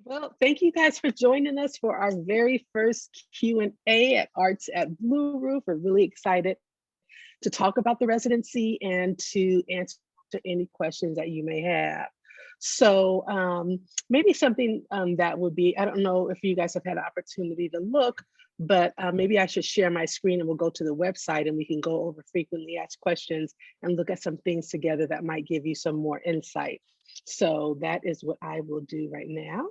Well, thank you guys for joining us for our very first Q&A at Arts at Blue Roof. We're really excited to talk about the residency and to answer any questions that you may have. So maybe something that would be, I don't know if you guys have had an opportunity to look, but maybe I should share my screen and we'll go to the website and we can go over frequently asked questions and look at some things together that might give you some more insight. So that is what I will do right now.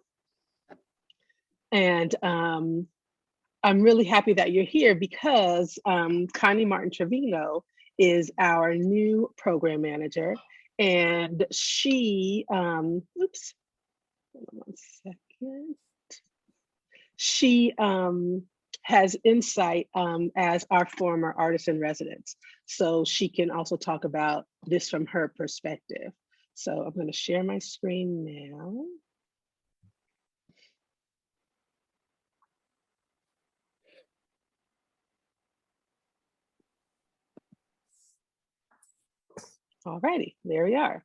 And I'm really happy that you're here because Connie Martin Trevino is our new program manager. And she, oops, hold on 1 second. She has insight as our former artist in residence. So she can also talk about this from her perspective. So I'm going to share my screen now. All righty, there we are.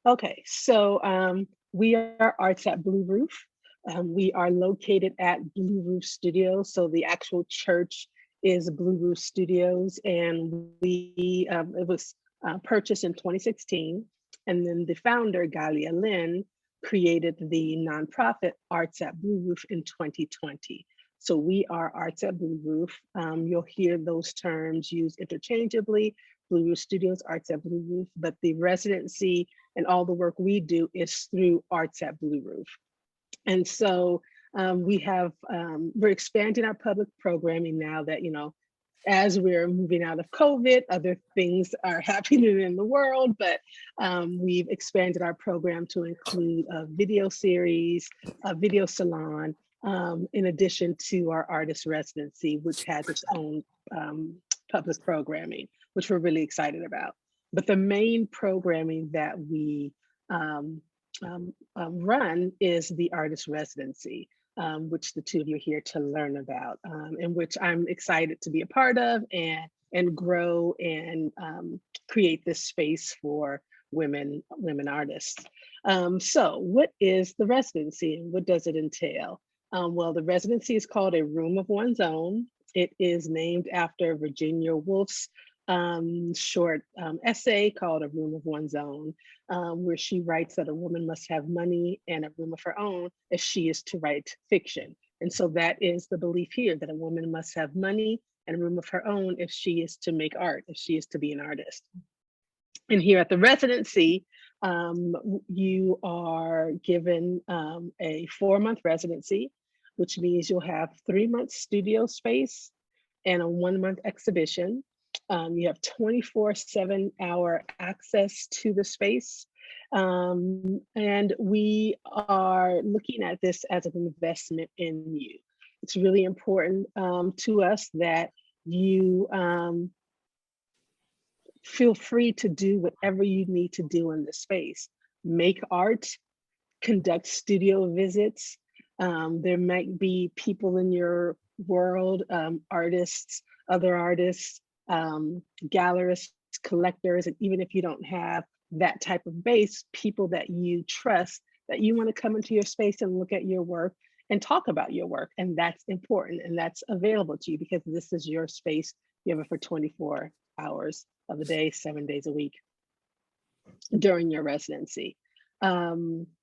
Okay, so we are Arts at Blue Roof. We are located at Blue Roof Studios. So the actual church is Blue Roof Studios, and it was purchased in 2016. And then the founder, Galia Lynn, created the nonprofit Arts at Blue Roof in 2020. So we are Arts at Blue Roof. You'll hear those terms used interchangeably, Blue Roof Studios, Arts at Blue Roof, but the residency and all the work we do is through Arts at Blue Roof. And so we're expanding our public programming now that, as we're moving out of COVID, other things are happening in the world, but we've expanded our program to include a video series, a video salon, in addition to our artist residency, which has its own public programming, which we're really excited about. But the main programming that we run is the artist residency, which the two of you are here to learn about, and which I'm excited to be a part of and grow and create this space for women artists. So what is the residency and what does it entail? Well, the residency is called A Room of One's Own. It is named after Virginia Woolf's short essay called A Room of One's Own, where she writes that a woman must have money and a room of her own if she is to write fiction. And so that is the belief here, that a woman must have money and a room of her own if she is to make art, if she is to be an artist. And here at the residency, you are given a 4-month residency, which means you'll have 3 months studio space and a 1-month exhibition. You have 24/7 hour access to the space. And we are looking at this as an investment in you. It's really important to us that you feel free to do whatever you need to do in the space. Make art, conduct studio visits. There might be people in your world, artists, other artists, gallerists, collectors, and even if you don't have that type of base, people that you trust, that you want to come into your space and look at your work and talk about your work. And that's important and that's available to you because this is your space. You have it for 24 hours of the day, 7 days a week during your residency.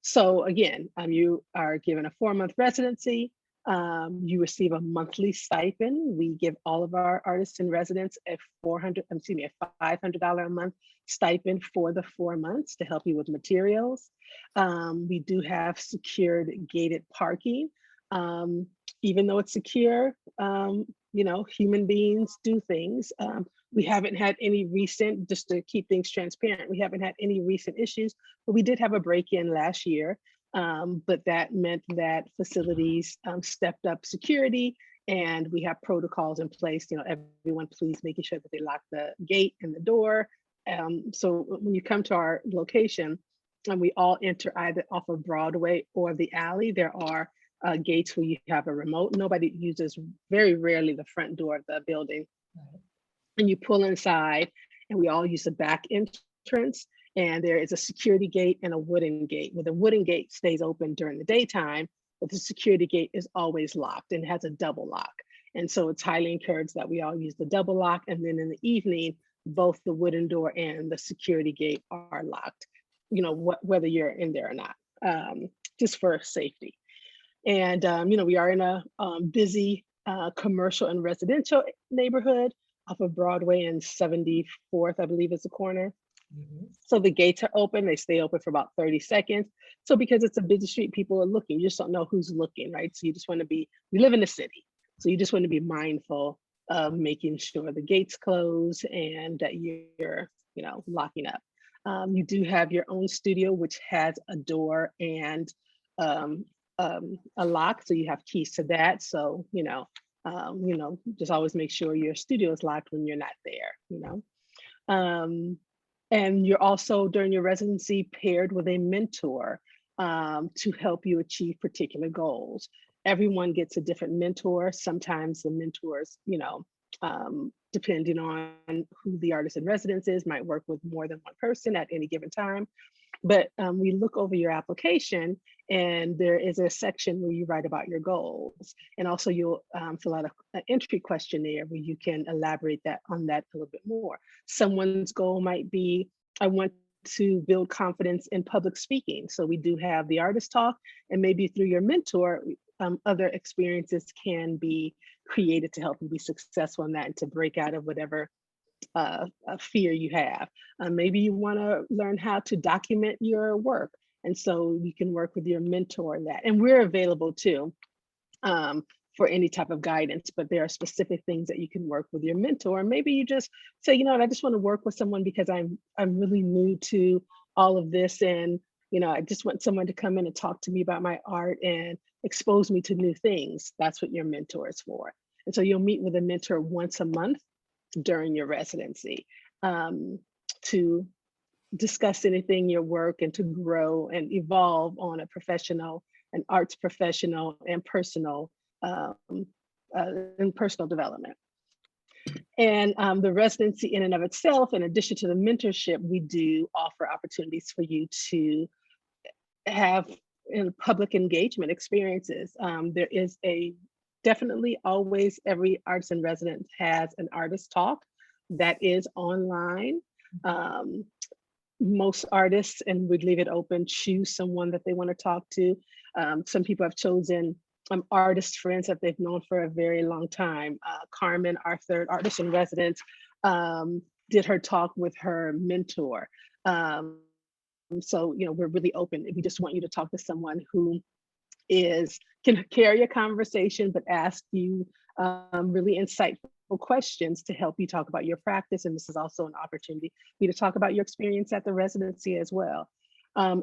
So again, you are given a 4-month residency. You receive a monthly stipend. We give all of our artists in residence a $500 a month stipend for the 4 months to help you with materials. We do have secured gated parking. Even though it's secure, human beings do things. We haven't had any recent, just to keep things transparent, we haven't had any recent issues, but we did have a break-in last year. But that meant that facilities stepped up security and we have protocols in place, everyone please making sure that they lock the gate and the door. So when you come to our location and we all enter either off of Broadway or the alley, there are gates where you have a remote. Nobody uses, very rarely, the front door of the building. Right. And you pull inside and we all use the back entrance. And there is a security gate and a wooden gate. Well, the wooden gate stays open during the daytime, but the security gate is always locked and has a double lock. And so it's highly encouraged that we all use the double lock. And then in the evening, both the wooden door and the security gate are locked, whether you're in there or not, just for safety. And, we are in a busy commercial and residential neighborhood off of Broadway and 74th, I believe is the corner. So the gates are open, they stay open for about 30 seconds. So because it's a busy street, people are looking, you just don't know who's looking, right? So you just want to we live in the city. So you just want to be mindful of making sure the gates close and that you're, locking up. You do have your own studio, which has a door and a lock, so you have keys to that. So, just always make sure your studio is locked when you're not there, and you're also during your residency paired with a mentor to help you achieve particular goals. Everyone gets a different mentor. Sometimes the mentors, depending on who the artist in residence is, might work with more than one person at any given time. But we look over your application and there is a section where you write about your goals. And also you'll fill out an entry questionnaire where you can elaborate on that a little bit more. Someone's goal might be, I want to build confidence in public speaking. So we do have the artist talk, and maybe through your mentor, other experiences can be created to help you be successful in that and to break out of whatever a fear you have. Maybe you want to learn how to document your work. And so you can work with your mentor in that. And we're available too for any type of guidance, but there are specific things that you can work with your mentor. Maybe you just say, I just want to work with someone because I'm really new to all of this. And, I just want someone to come in and talk to me about my art and expose me to new things. That's what your mentor is for. And so you'll meet with a mentor once a month during your residency to discuss anything in your work and to grow and evolve on a professional, an arts professional and personal development. And the residency in and of itself, in addition to the mentorship, we do offer opportunities for you to have public engagement experiences. There is definitely always every artist in residence has an artist talk that is online. Most artists, and we'd leave it open, choose someone that they want to talk to. Some people have chosen artist friends that they've known for a very long time. Carmen, our third artist in residence, did her talk with her mentor. So, we're really open. We just want you to talk to someone who can carry a conversation, but ask you really insightful questions to help you talk about your practice. And this is also an opportunity for you to talk about your experience at the residency as well.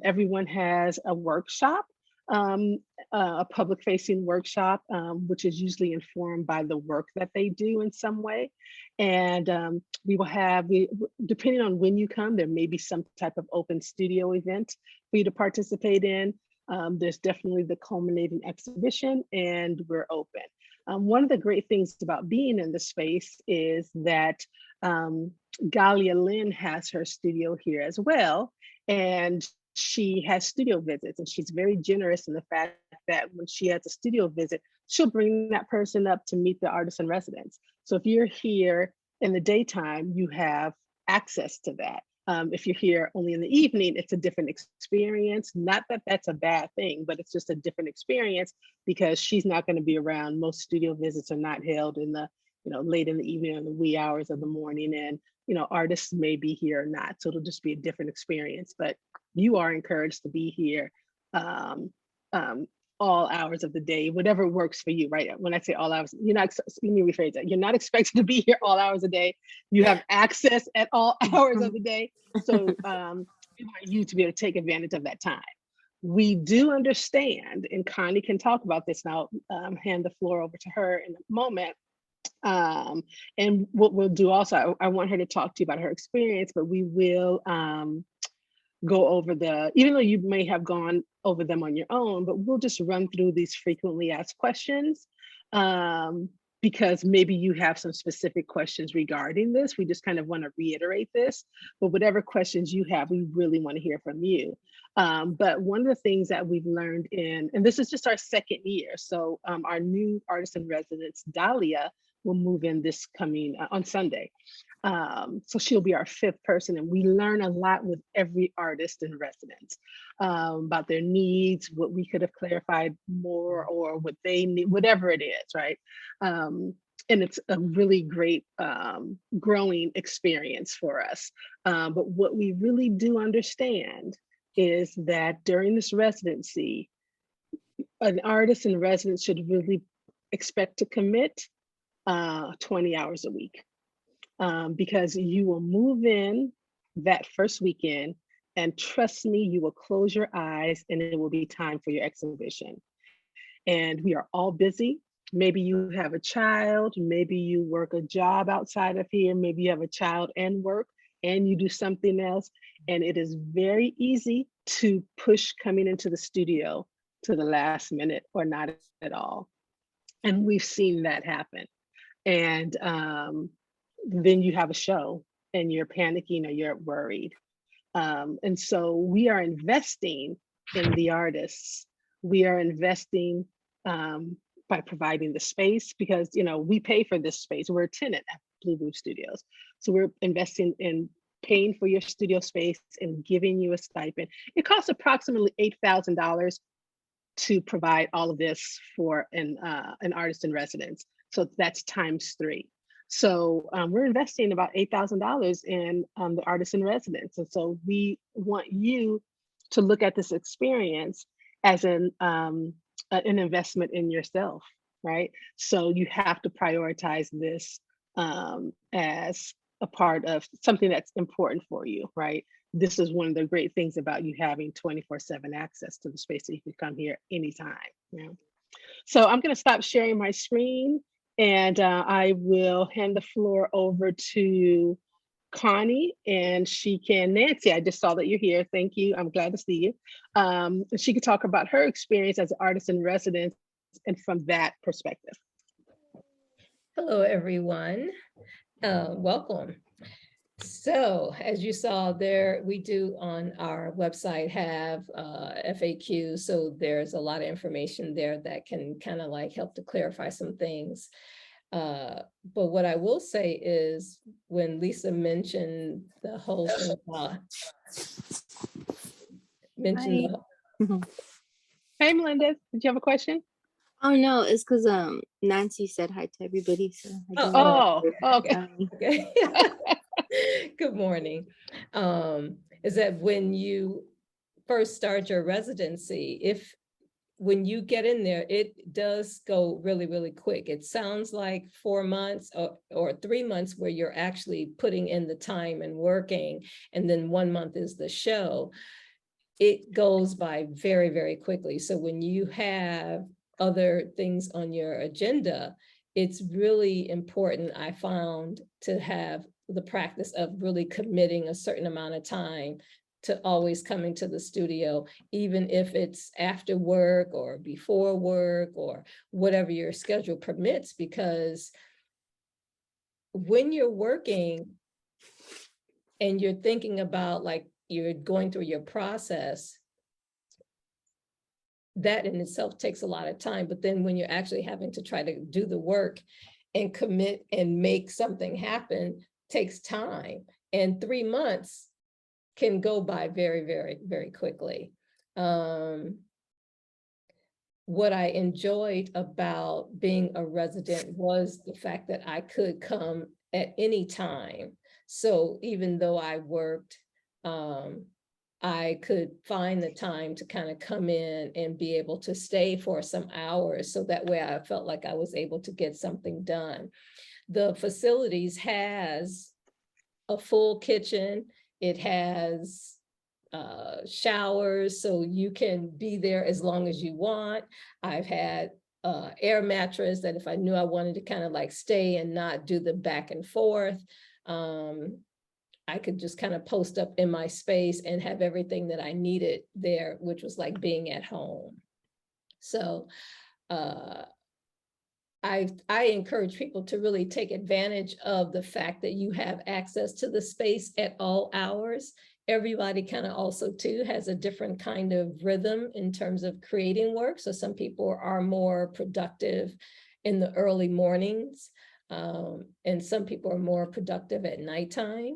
Everyone has a workshop, a public facing workshop, which is usually informed by the work that they do in some way. And we will have, depending on when you come, there may be some type of open studio event for you to participate in. There's definitely the culminating exhibition, and we're open. One of the great things about being in the space is that Galia Lynn has her studio here as well. And she has studio visits, and she's very generous in the fact that when she has a studio visit, she'll bring that person up to meet the artist in residence. So if you're here in the daytime, you have access to that. If you're here only in the evening, it's a different experience. Not that that's a bad thing, but it's just a different experience because she's not going to be around. Most studio visits are not held in the, late in the evening or the wee hours of the morning. And, artists may be here or not. So it'll just be a different experience, but you are encouraged to be here all hours of the day, whatever works for you, right? When I say all hours, let me rephrase that. You're not expected to be here all hours a day. You have access at all hours of the day. So we want you to be able to take advantage of that time. We do understand, and Connie can talk about this now, hand the floor over to her in a moment. And what we'll do also, I want her to talk to you about her experience, but we will go over even though you may have gone over them on your own, but we'll just run through these frequently asked questions because maybe you have some specific questions regarding this. We just kind of want to reiterate this, but whatever questions you have, we really want to hear from you. But one of the things that we've learned and this is just our second year. So our new artist in residence, Dahlia, will move in this coming on Sunday. So she'll be our fifth person, and we learn a lot with every artist in residence about their needs, what we could have clarified more, or what they need, whatever it is, right? And it's a really great growing experience for us. But what we really do understand is that during this residency, an artist in residence should really expect to commit 20 hours a week, because you will move in that first weekend, and trust me, you will close your eyes and it will be time for your exhibition. And we are all busy. Maybe you have a child, maybe you work a job outside of here, maybe you have a child and work and you do something else. And it is very easy to push coming into the studio to the last minute or not at all. And we've seen that happen. And then you have a show and you're panicking or you're worried. And so we are investing in the artists. We are investing by providing the space, because we pay for this space. We're a tenant at Blue Roof Studios. So we're investing in paying for your studio space and giving you a stipend. It costs approximately $8,000 to provide all of this for an artist in residence. So that's times 3. So we're investing about $8,000 in the artist in residence. And so we want you to look at this experience as an investment in yourself, right? So you have to prioritize this as a part of something that's important for you, right? This is one of the great things about you having 24/7 access to the space, that you can come here anytime. Yeah. So I'm going to stop sharing my screen, and I will hand the floor over to Connie, and Nancy, I just saw that you're here. Thank you. I'm glad to see you. She could talk about her experience as an artist in residence and from that perspective. Hello, everyone. Welcome. So as you saw there, we do on our website have FAQ. So there's a lot of information there that can kind of like help to clarify some things. But what I will say is, when Lisa mentioned the whole thing, Hey, Melinda, did you have a question? Oh no, it's because Nancy said hi to everybody. So okay. Okay. Good morning. Is that when you first start your residency, when you get in there, it does go really, really quick. It sounds like 4 months or 3 months where you're actually putting in the time and working, and then 1 month is the show. It goes by very, very quickly. So when you have other things on your agenda, it's really important, I found, to have the practice of really committing a certain amount of time to always coming to the studio, even if it's after work or before work or whatever your schedule permits, because when you're working and you're thinking about, like, you're going through your process, that in itself takes a lot of time. But then when you're actually having to try to do the work and commit and make something happen, takes time. And 3 months can go by very, very, very quickly. What I enjoyed about being a resident was the fact that I could come at any time. So even though I worked, I could find the time to kind of come in and be able to stay for some hours. So that way I felt like I was able to get something done. The facilities has a full kitchen. It has showers, so you can be there as long as you want. I've had air mattress that if I knew I wanted to kind of like stay and not do the back and forth, I could just kind of post up in my space and have everything that I needed there, which was like being at home. So I encourage people to really take advantage of the fact that you have access to the space at all hours. Everybody kind of also too has a different kind of rhythm in terms of creating work. So some people are more productive in the early mornings, and some people are more productive at nighttime.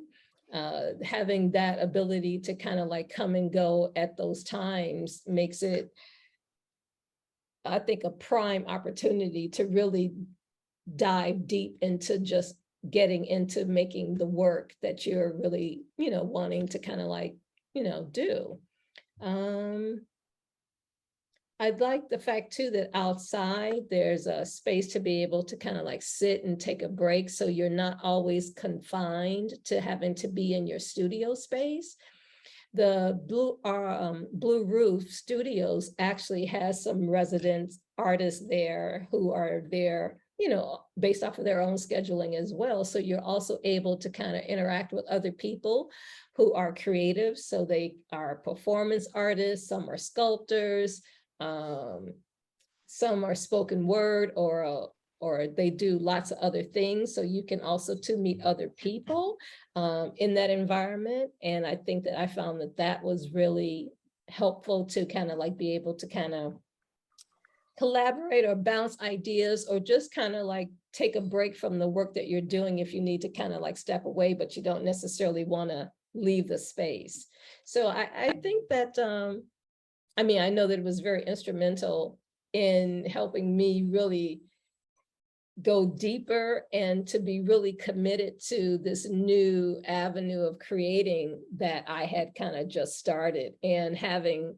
Having that ability to kind of like come and go at those times makes it, I think, a prime opportunity to really dive deep into just getting into making the work that you're really, wanting to kind of like, do. I'd like the fact too that outside there's a space to be able to kind of like sit and take a break, so you're not always confined to having to be in your studio space. The Blue Roof Studios actually has some resident artists there who are there, based off of their own scheduling as well. So you're also able to kind of interact with other people who are creative. So they are performance artists, some are sculptors, some are spoken word, or they do lots of other things. So you can also to meet other people in that environment. And I think that I found that that was really helpful to kind of like be able to kind of collaborate or bounce ideas, or just kind of like take a break from the work that you're doing if you need to kind of like step away, but you don't necessarily want to leave the space. So I think that, I know that it was very instrumental in helping me really go deeper and to be really committed to this new avenue of creating that I had kind of just started, and having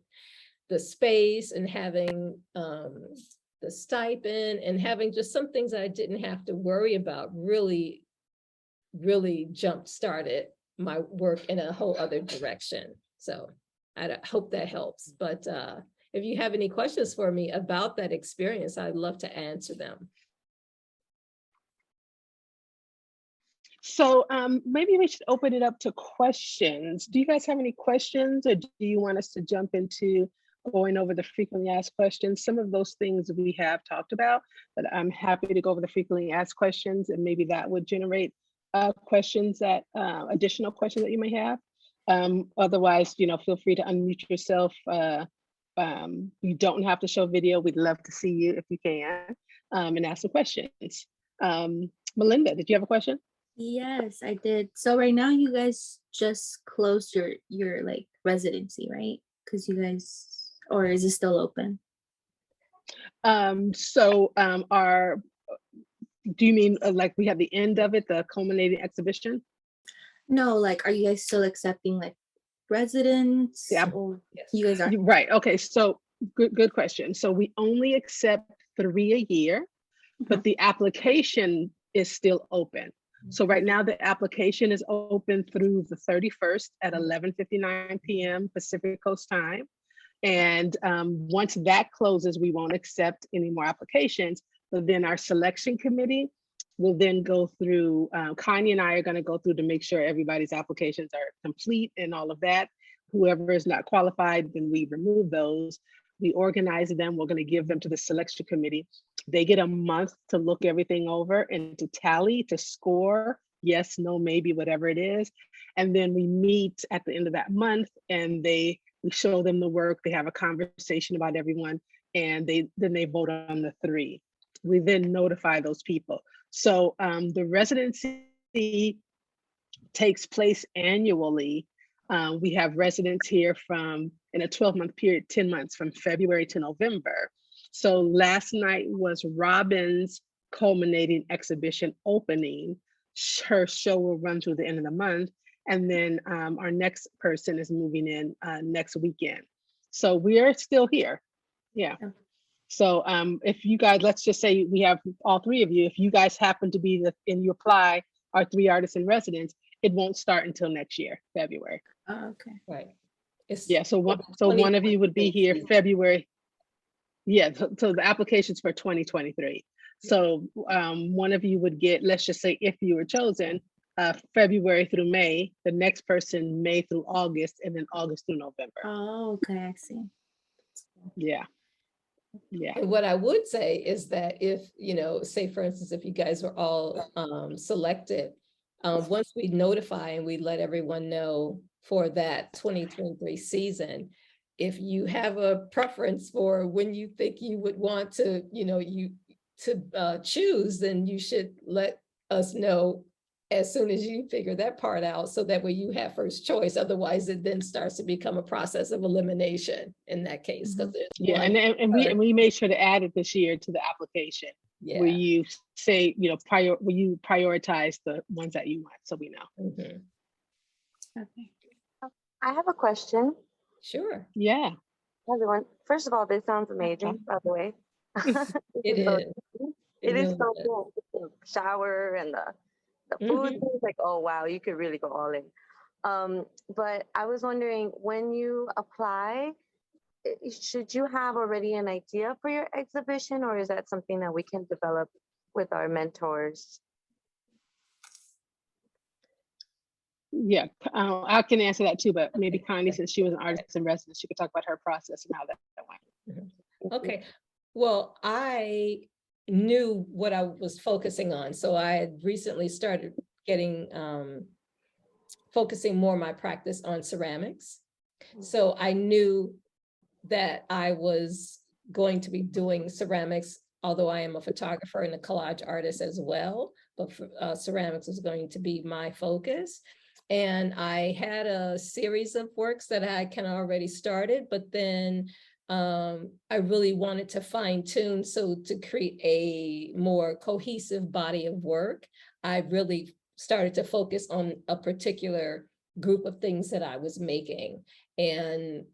the space and having the stipend and having just some things that I didn't have to worry about really, really jump-started my work in a whole other direction. So I hope that helps. But if you have any questions for me about that experience, I'd love to answer them. So maybe we should open it up to questions. Do you guys have any questions, or do you want us to jump into going over the frequently asked questions? Some of those things we have talked about, but I'm happy to go over the frequently asked questions, and maybe that would generate questions that additional questions that you may have. Otherwise, feel free to unmute yourself. You don't have to show video. We'd love to see you if you can, and ask some questions. Melinda, did you have a question? Yes, I did. So right now you guys just closed your like residency, right? Because you guys, or is it still open? Do you mean like we have the end of it, the culminating exhibition? No, like, are you guys still accepting like residents? Yeah. Or you guys are? Right. Okay. So good question. So we only accept 3 a year, but the application is still open. So right now the application is open through the 31st at 11:59 p.m. Pacific Coast time. And once that closes, we won't accept any more applications. But then our selection committee will then go through, Connie and I are going to go through to make sure everybody's applications are complete and all of that. Whoever is not qualified, then we remove those. We organize them. We're going to give them to the selection committee. They get a month to look everything over and to tally, to score, yes, no, maybe, whatever it is. And then we meet at the end of that month, and we show them the work. They have a conversation about everyone, and then they vote on the 3. We then notify those people. So the residency takes place annually. We have residents here in a 12-month period, 10 months, from February to November. So last night was Robin's culminating exhibition opening. Her show will run through the end of the month. And then our next person is moving in next weekend. So we are still here. Yeah. So if you guys, let's just say we have all 3 of you, if you guys happen to be and you apply our 3 artists in residence, it won't start until next year, February. Oh, okay. Right. So one of you would be here February. Yeah, so the application's for 2023. So one of you would get, let's just say if you were chosen, February through May, the next person May through August, and then August through November. Oh, okay, I see. Yeah. Yeah. And what I would say is that if, say for instance, if you guys were all selected, once we notify and we let everyone know for that 2023 season, if you have a preference for when you think you would want to, choose, then you should let us know as soon as you figure that part out, so that way you have first choice. Otherwise, it then starts to become a process of elimination in that case, because there's Yeah, one. and we made sure to add it this year to the application, where Yeah. you say, where you prioritize the ones that you want, so we know. Mhm. Okay. I have a question. Sure. Yeah. Everyone, first of all, this sounds amazing, Okay. by the way. It So- is. It is really so is. cool. The shower and the food, Mhm. it's like, oh wow, you could really go all in. But I was wondering, when you apply, should you have already an idea for your exhibition, or is that something that we can develop with our mentors? Yeah, I can answer that too, but maybe Connie, Okay. since she was an artist in residence, she could talk about her process and how that went. Okay. Well, I knew what I was focusing on. So I had recently started getting focusing more my practice on ceramics. So I knew that I was going to be doing ceramics, although I am a photographer and a collage artist as well, but ceramics was going to be my focus. And I had a series of works that I kind of already started, but then I really wanted to fine tune. So to create a more cohesive body of work, I really started to focus on a particular group of things that I was making. And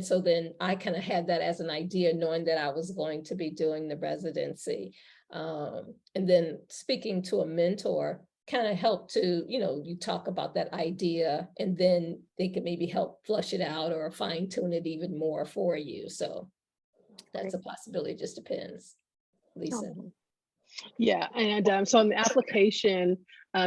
so then I kind of had that as an idea, knowing that I was going to be doing the residency. And then speaking to a mentor kind of helped to, you talk about that idea, and then they could maybe help flush it out or fine tune it even more for you. So that's a possibility, it just depends, Lisa. Yeah, and so in the application,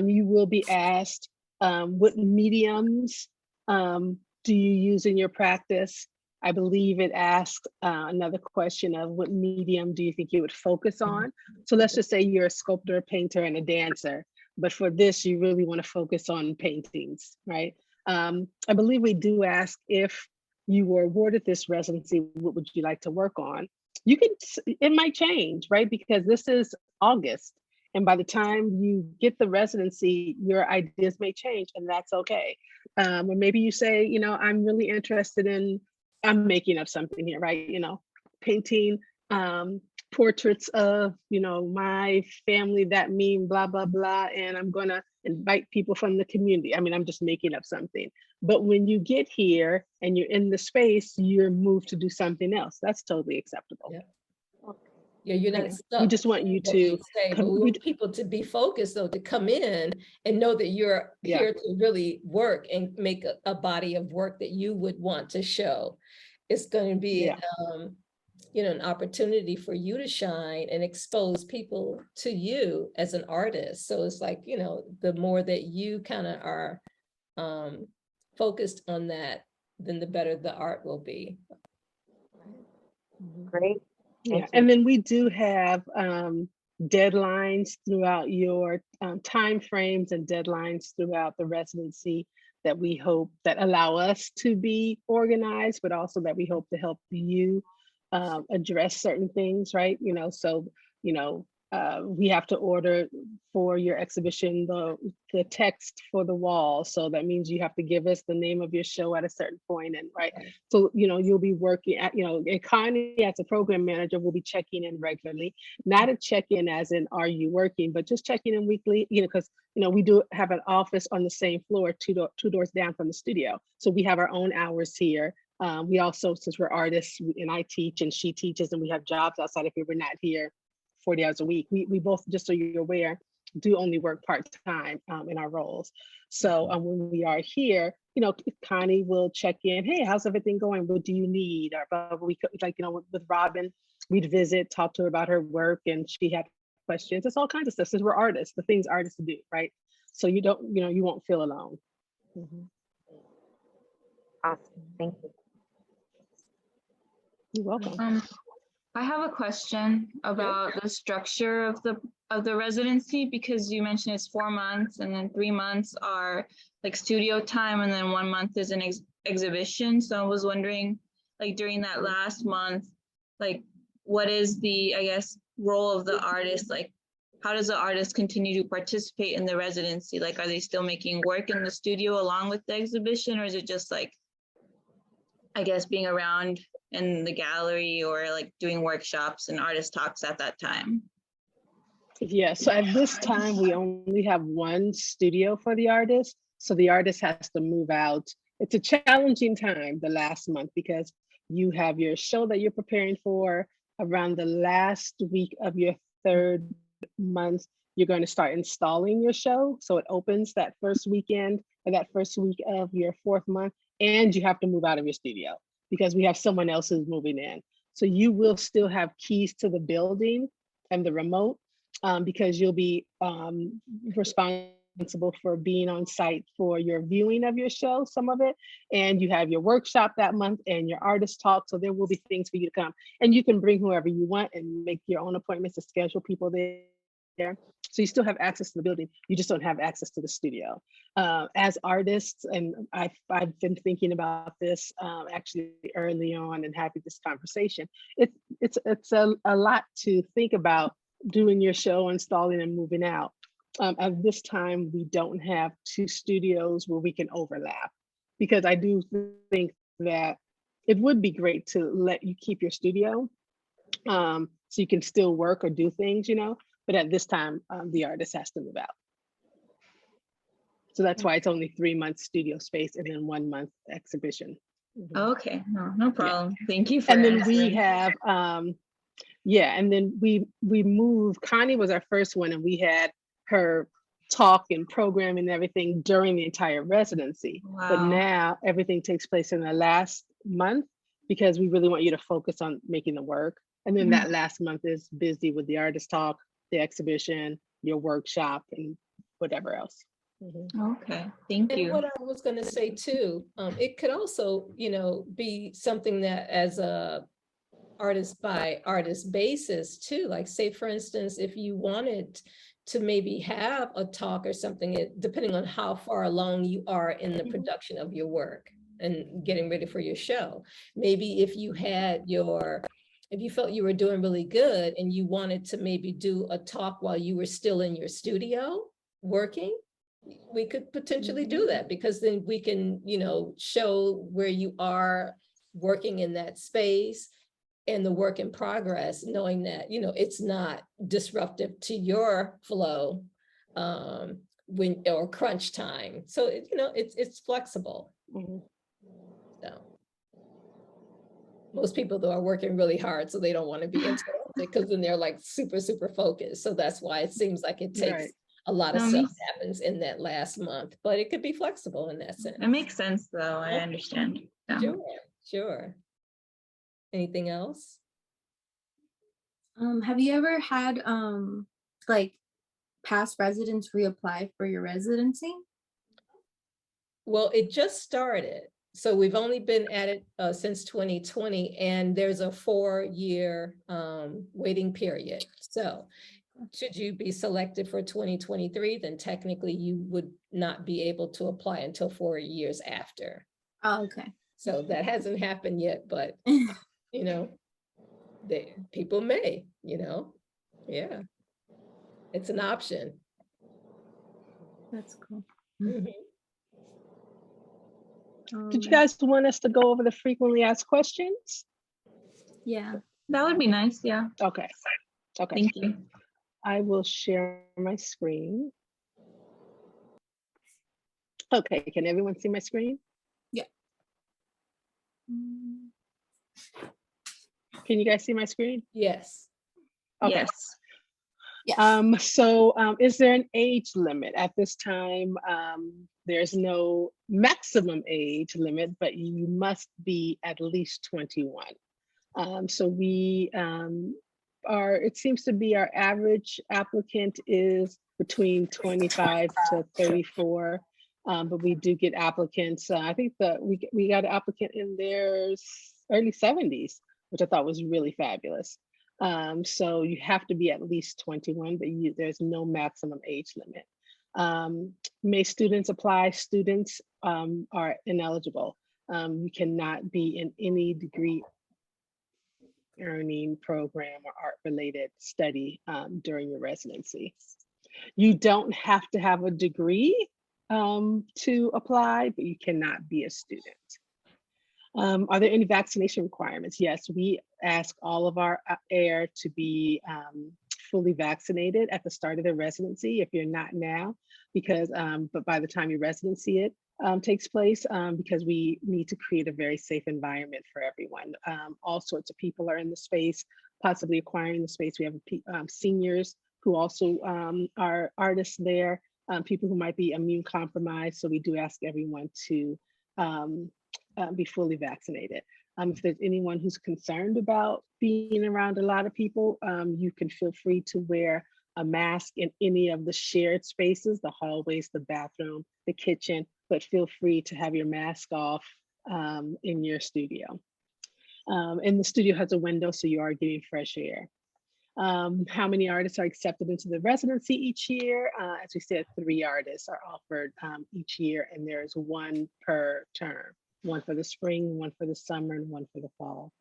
you will be asked what mediums do you use in your practice. I believe it asks another question of what medium do you think you would focus on. So let's just say you're a sculptor, a painter, and a dancer, but for this, you really want to focus on paintings, right? I believe we do ask, if you were awarded this residency, what would you like to work on? You can, it might change, right? Because this is August. And by the time you get the residency, your ideas may change, and that's okay. Or maybe you say, I'm really interested in, I'm making up something here, right? Painting portraits of, my family that mean blah, blah, blah. And I'm going to invite people from the community. I mean, I'm just making up something. But when you get here and you're in the space, you're moved to do something else. That's totally acceptable. Yeah. Yeah, you're not stuck. We just want you what to you say, but we want people to be focused, though, to come in and know that you're here to really work and make a body of work that you would want to show. It's going to be, an opportunity for you to shine and expose people to you as an artist. So it's like, the more that you kind of are focused on that, then the better the art will be. Great. Yeah, and then we do have deadlines throughout your time frames and deadlines throughout the residency that we hope that allow us to be organized, but also that we hope to help you address certain things, right? So we have to order for your exhibition the text for the wall. So that means you have to give us the name of your show at a certain point, and right. So you'll be working at and Connie as a program manager will be checking in regularly, not a check-in as in are you working, but just checking in weekly. Because we do have an office on the same floor, two doors down from the studio. So we have our own hours here. We also, since we're artists and I teach and she teaches, and we have jobs outside if we were not here 40 hours a week. We both, just so you're aware, do only work part-time in our roles. So when we are here, Connie will check in. Hey, how's everything going? What do you need? Or we could, with Robin, we'd visit, talk to her about her work, and she had questions. It's all kinds of stuff. Since we're artists, the things artists do, right? So you don't, you won't feel alone. Awesome. Thank you. You're welcome. I have a question about the structure of the residency, because you mentioned it's 4 months and then 3 months are like studio time and then 1 month is an exhibition. So I was wondering, like during that last month, like what is the, I guess, role of the artist? Like how does the artist continue to participate in the residency? Like are they still making work in the studio along with the exhibition, or is it just like, I guess, being around in the gallery or like doing workshops and artist talks at that time? Yeah, so at this time, we only have one studio for the artist. So the artist has to move out. It's a challenging time, the last month, because you have your show that you're preparing for. Around the last week of your third month, you're going to start installing your show. So it opens that first weekend or that first week of your fourth month, and you have to move out of your studio because we have someone else who's moving in. So you will still have keys to the building and the remote, because you'll be responsible for being on site for your viewing of your show, some of it, and you have your workshop that month and your artist talk. So there will be things for you to come, and you can bring whoever you want and make your own appointments to schedule people there. So you still have access to the building, you just don't have access to the studio. As artists, and I've been thinking about this actually early on and having this conversation. It's a lot to think about doing your show, installing and moving out. At this time, we don't have two studios where we can overlap, because I do think that it would be great to let you keep your studio, so you can still work or do things, but at this time, the artist has to move out. So that's why it's only 3 months studio space and then 1 month exhibition. Okay, no problem. Thank you for And then we answering. have, and then we moved. Connie was our first one, and we had her talk and program and everything during the entire residency. But Wow. now everything takes place in the last month, because we really want you to focus on making the work. And then that last month is busy with the artist talk, the exhibition, your workshop, and whatever else. Okay, thank And you. what I was going to say too, it could also, be something that as a artist by artist basis too. Like say, for instance, if you wanted to maybe have a talk or something, depending on how far along you are in the production of your work and getting ready for your show. Maybe if you felt you were doing really good and you wanted to maybe do a talk while you were still in your studio working, we could potentially do that, because then we can, show where you are working in that space and the work in progress, knowing that, it's not disruptive to your flow or crunch time. So, it's flexible. So most people though are working really hard, so they don't want to be interrupted, because then they're like super, super focused. So that's why it seems like it takes a lot of stuff happens in that last month, but it could be flexible in that sense. It makes sense though, I understand. Yeah. Sure. Anything else? Have you ever had like past residents reapply for your residency? Well, it just started. So we've only been at it since 2020, and there's a 4-year waiting period. So should you be selected for 2023, then technically you would not be able to apply until 4 years after. Oh, okay. So that hasn't happened yet, but people may, yeah, it's an option. That's cool. Did you guys want us to go over the frequently asked questions? Yeah, that would be nice. Yeah. Okay. Thank you. I will share my screen. Okay, can everyone see my screen? Yeah. Can you guys see my screen? Yes. Okay. Yes. Yes. So is there an age limit at this time? There's no maximum age limit, but you must be at least 21. So we it seems to be our average applicant is between 25 to 34, but we do get applicants. I think we got an applicant in their early 70s. which I thought was really fabulous. So you have to be at least 21, but there's no maximum age limit. May students apply? Students are ineligible. You cannot be in any degree earning program or art related study during your residency. You don't have to have a degree to apply, but you cannot be a student. Are there any vaccination requirements? Yes, we ask all of our air to be fully vaccinated at the start of their residency, if you're not now, because, but by the time your residency takes place, because we need to create a very safe environment for everyone. All sorts of people are in the space, possibly acquiring the space. We have seniors who also are artists there, people who might be immune compromised. So we do ask everyone to be fully vaccinated. If there's anyone who's concerned about being around a lot of people, you can feel free to wear a mask in any of the shared spaces, the hallways, the bathroom, the kitchen, but feel free to have your mask off in your studio. And the studio has a window, so you are getting fresh air. How many artists are accepted into the residency each year? As we said, 3 artists are offered each year, and there's 1 per term, 1 for the spring, 1 for the summer, and 1 for the fall.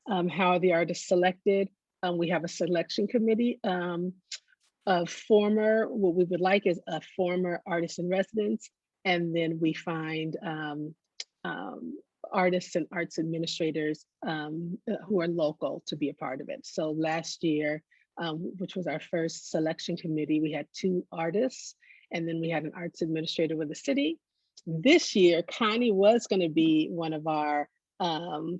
How are the artists selected? We have a selection committee of what we would like is a former artist in residence, and then we find artists and arts administrators who are local to be a part of it. So last year, which was our first selection committee, we had 2 artists, and then we had an arts administrator with the city. This year, Connie was going to be one of our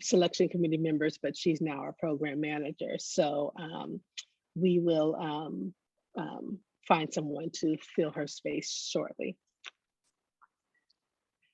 selection committee members, but she's now our program manager. So we will find someone to fill her space shortly.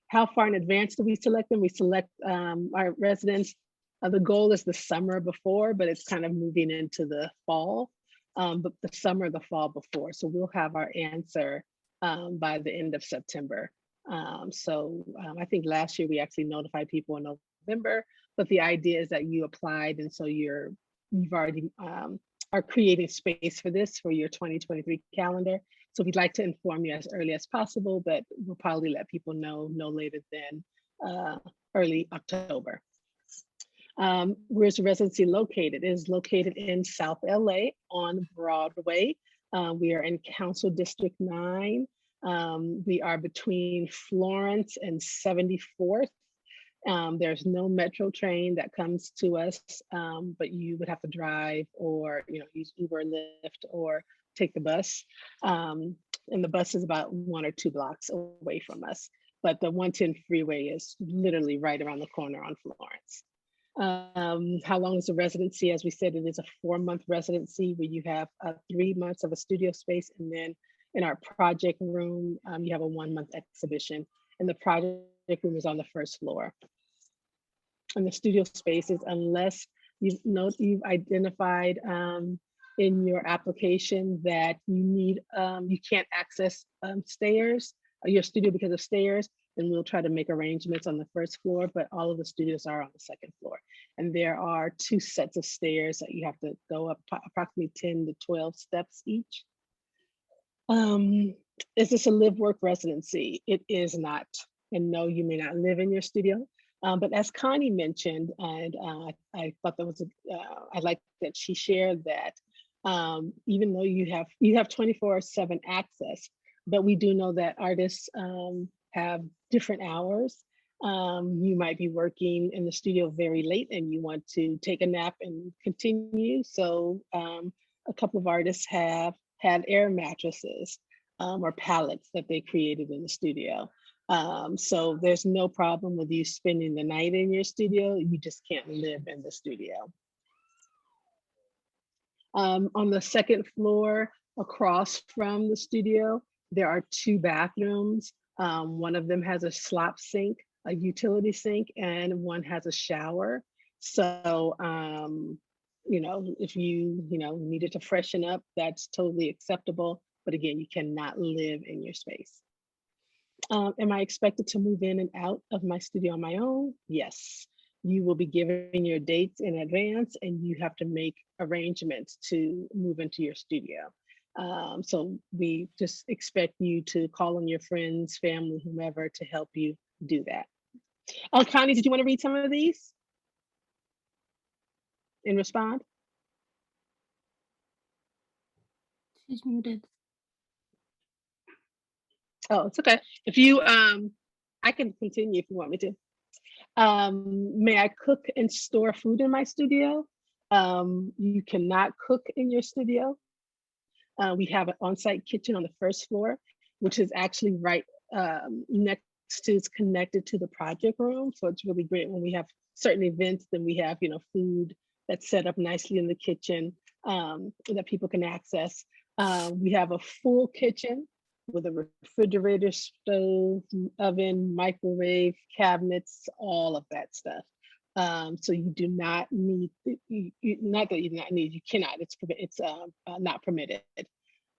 How far in advance do we select them? We select our residents. The goal is the summer before, but it's kind of moving into the fall, but the summer, the fall before. So we'll have our answer by the end of September. I think last year we actually notified people in November, but the idea is that you applied, and so you've already are creating space for this for your 2023 calendar. So we'd like to inform you as early as possible, but we'll probably let people know no later than early October. Where's the residency located? It is located in South LA on Broadway. We are in Council District 9. We are between Florence and 74th. There's no metro train that comes to us, but you would have to drive or use Uber, Lyft, or take the bus. And the bus is about 1 or 2 blocks away from us. But the 110 freeway is literally right around the corner on Florence. How long is the residency? As we said, it is a 4-month residency where you have 3 months of a studio space, and then in our project room, you have a 1-month exhibition, and the project room is on the 1st floor. And the studio spaces, unless you've identified in your application that you can't access stairs, your studio because of stairs, then we'll try to make arrangements on the 1st floor, but all of the studios are on the 2nd floor. And there are 2 sets of stairs that you have to go up approximately 10 to 12 steps each. Is this a live-work residency? It is not. And no, you may not live in your studio. But as Connie mentioned, and I thought that was, I like that she shared that even though you have 24/7 access, but we do know that artists have different hours. You might be working in the studio very late and you want to take a nap and continue. So a couple of artists have had air mattresses or pallets that they created in the studio. So there's no problem with you spending the night in your studio. You just can't live in the studio. On the 2nd floor, across from the studio, there are 2 bathrooms. One of them has a slop sink, a utility sink, and one has a shower. So, if you needed to freshen up, that's totally acceptable. But again, you cannot live in your space. Am I expected to move in and out of my studio on my own? Yes. you will be given your dates in advance and you have to make arrangements to move into your studio. So we just expect you to call on your friends, family, whomever to help you do that. Oh, Connie, did you want to read some of these and respond? She's muted. Oh, it's okay. If you, I can continue if you want me to. May I cook and store food in my studio? You cannot cook in your studio. We have an on-site kitchen on the first floor, which is actually right next to, it's connected to the project room. So it's really great when we have certain events, then we have, food that's set up nicely in the kitchen that people can access. We have a full kitchen with a refrigerator, stove, oven, microwave, cabinets, all of that stuff. So you do not need, not that you do not need, you cannot, it's not permitted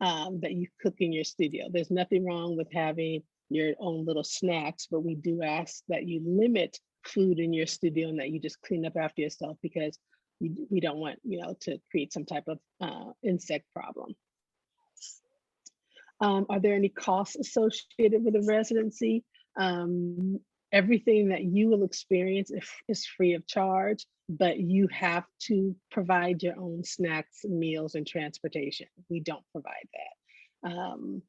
that you cook in your studio. There's nothing wrong with having your own little snacks, but we do ask that you limit food in your studio and that you just clean up after yourself, because we don't want, to create some type of insect problem. Are there any costs associated with a residency? Everything that you will experience is free of charge, but you have to provide your own snacks, meals, and transportation. We don't provide that.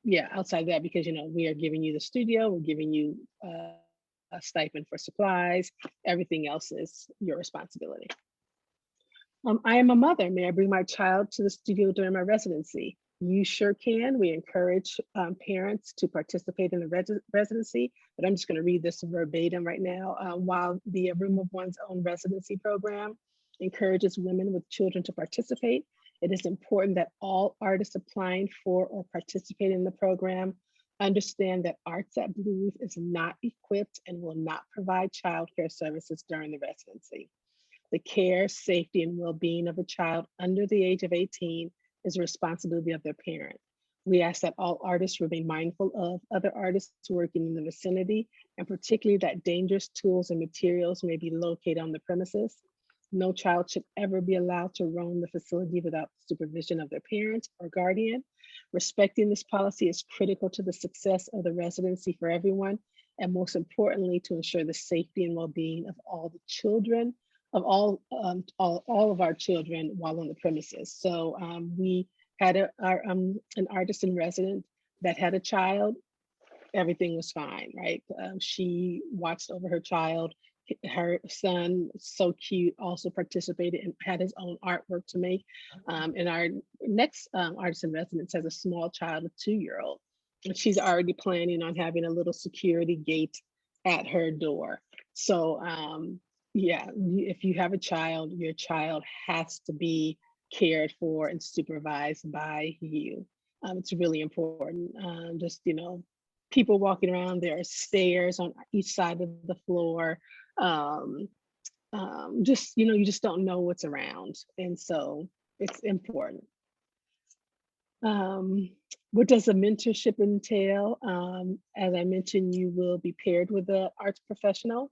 Yeah, outside that, because we are giving you the studio, we're giving you a stipend for supplies. Everything else is your responsibility. I am a mother. May I bring my child to the studio during my residency? You sure can. We encourage parents to participate in the residency, but I'm just going to read this verbatim right now. While the Room of One's Own Residency program encourages women with children to participate, it is important that all artists applying for or participating in the program understand that Arts at Blues is not equipped and will not provide childcare services during the residency. The care, safety, and well-being of a child under the age of 18 is a responsibility of their parent. We ask that all artists remain mindful of other artists working in the vicinity, and particularly that dangerous tools and materials may be located on the premises. No child should ever be allowed to roam the facility without supervision of their parent or guardian. Respecting this policy is critical to the success of the residency for everyone, and most importantly, to ensure the safety and well-being of all the children, of all of our children while on the premises. So we had an artist in residence that had a child. Everything was fine, right? She watched over her child. Her son, so cute, also participated and had his own artwork to make. And our next artist in residence has a small child, a 2-year-old. And she's already planning on having a little security gate at her door. So yeah, if you have a child, your child has to be cared for and supervised by you. It's really important. Just, people walking around, there are stairs on each side of the floor. Just, you just don't know what's around. And so it's important. What does a mentorship entail? As I mentioned, you will be paired with an arts professional,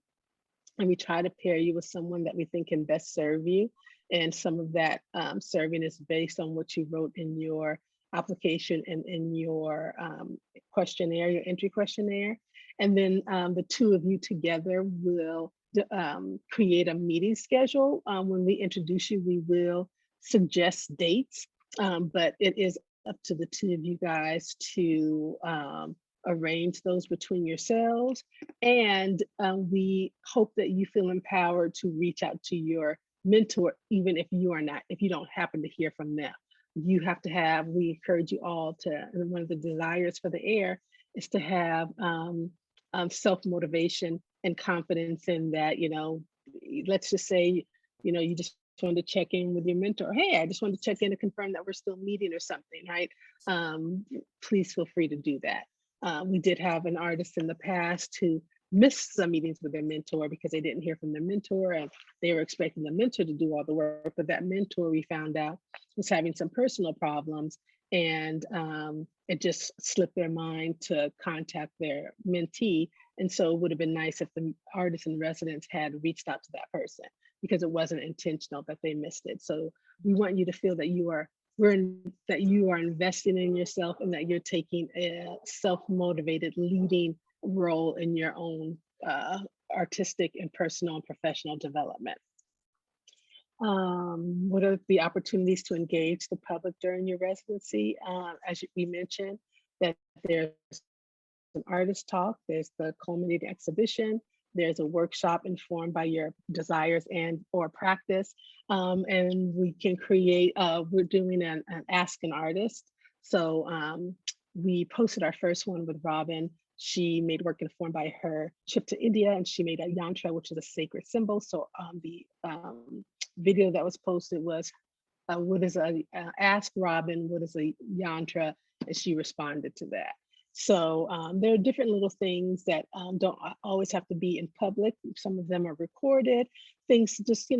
and we try to pair you with someone that we think can best serve you. And some of that serving is based on what you wrote in your application and in your questionnaire, your entry questionnaire. And then the two of you together will create a meeting schedule. When we introduce you, we will suggest dates, but it is up to the two of you guys to arrange those between yourselves. And we hope that you feel empowered to reach out to your mentor, even if you don't happen to hear from them. We encourage you all to, and one of the desires for the air is to have self-motivation and confidence in that, let's just say, you just wanted to check in with your mentor. Hey, I just wanted to check in to confirm that we're still meeting or something, right? Please feel free to do that. We did have an artist in the past who missed some meetings with their mentor because they didn't hear from their mentor, and they were expecting the mentor to do all the work, but that mentor, we found out, was having some personal problems, and it just slipped their mind to contact their mentee. And so it would have been nice if the artists in residence had reached out to that person, because it wasn't intentional that they missed it. So we want you to feel that that you are investing in yourself, and that you're taking a self-motivated leading role in your own artistic and personal and professional development. What are the opportunities to engage the public during your residency? As we mentioned, that there's an artist talk, there's the culminating exhibition, there's a workshop informed by your desires and or practice, and we can create, we're doing an Ask an Artist. So we posted our first one with Robin. She made work informed by her trip to India, and she made a yantra, which is a sacred symbol. So the video that was posted was, what is ask Robin, what is a yantra? And she responded to that. So there are different little things that don't always have to be in public. Some of them are recorded, things to just,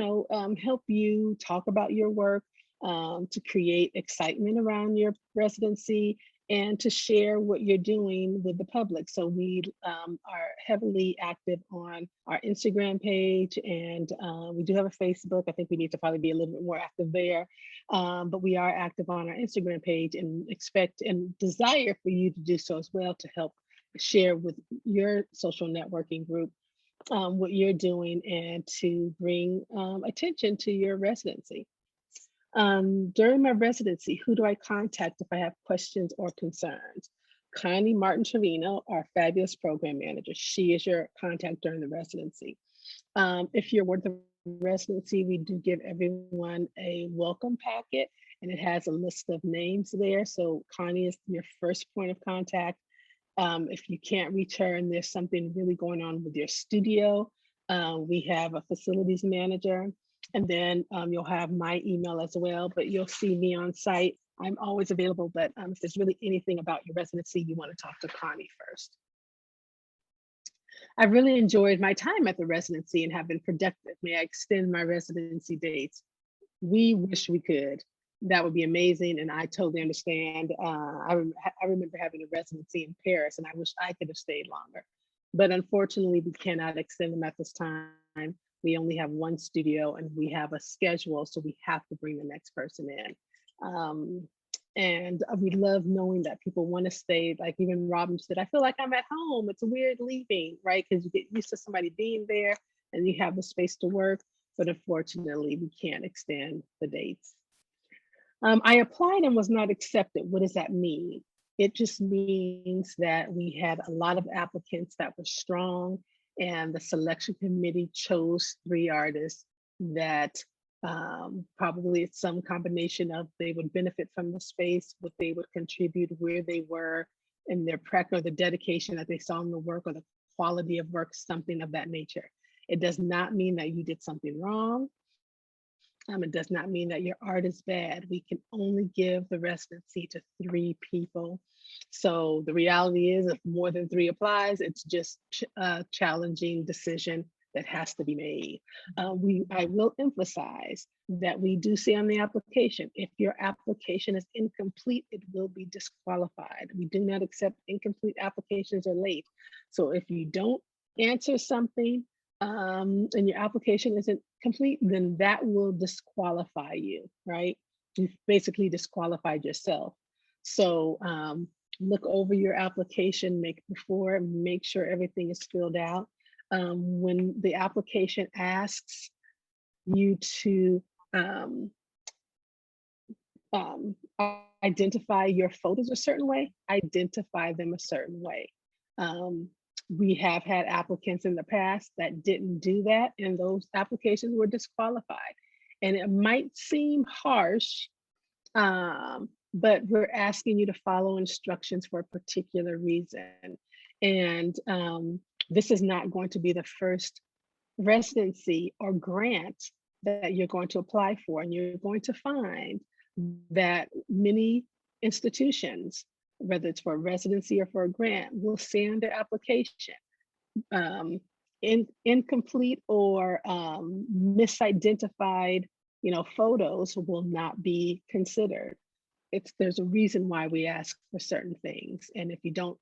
help you talk about your work, to create excitement around your residency, and to share what you're doing with the public. So we are heavily active on our Instagram page, and we do have a Facebook. I think we need to probably be a little bit more active there, but we are active on our Instagram page, and expect and desire for you to do so as well, to help share with your social networking group what you're doing, and to bring attention to your residency. During my residency, who do I contact if I have questions or concerns? Connie Martin Trevino, our fabulous program manager. She is your contact during the residency. If you're with the residency, we do give everyone a welcome packet, and it has a list of names there. So Connie is your first point of contact. If you can't reach her and there's something really going on with your studio, we have a facilities manager. And then you'll have my email as well, but you'll see me on site. I'm always available, but if there's really anything about your residency, you want to talk to Connie first. I've really enjoyed my time at the residency and have been productive. May I extend my residency dates? We wish we could. That would be amazing, and I totally understand. I remember having a residency in Paris, and I wish I could have stayed longer. But unfortunately, we cannot extend them at this time. We only have one studio, and we have a schedule, so we have to bring the next person in. And we love knowing that people want to stay. Like even Robin said, I feel like I'm at home. It's weird leaving, right? Because you get used to somebody being there, and you have the space to work. But unfortunately, we can't extend the dates. I applied and was not accepted. What does that mean? It just means that we had a lot of applicants that were strong, and the selection committee chose 3 artists that probably it's some combination of they would benefit from the space, what they would contribute, where they were, and their practice or the dedication that they saw in the work, or the quality of work, something of that nature. It does not mean that you did something wrong. It does not mean that your art is bad. We can only give the residency to 3 people. So the reality is, if more than 3 applies, it's just a challenging decision that has to be made. I will emphasize that we do say on the application, if your application is incomplete, it will be disqualified. We do not accept incomplete applications or late. So if you don't answer something, and your application isn't complete, then that will disqualify you, right? You've basically disqualified yourself. So look over your application, make sure everything is filled out. When the application asks you to identify your photos a certain way, identify them a certain way. We have had applicants in the past that didn't do that, and those applications were disqualified. And it might seem harsh, but we're asking you to follow instructions for a particular reason. And this is not going to be the first residency or grant that you're going to apply for. And you're going to find that many institutions, whether it's for a residency or for a grant, will say on their application, incomplete or misidentified, photos will not be considered. There's a reason why we ask for certain things, and if you don't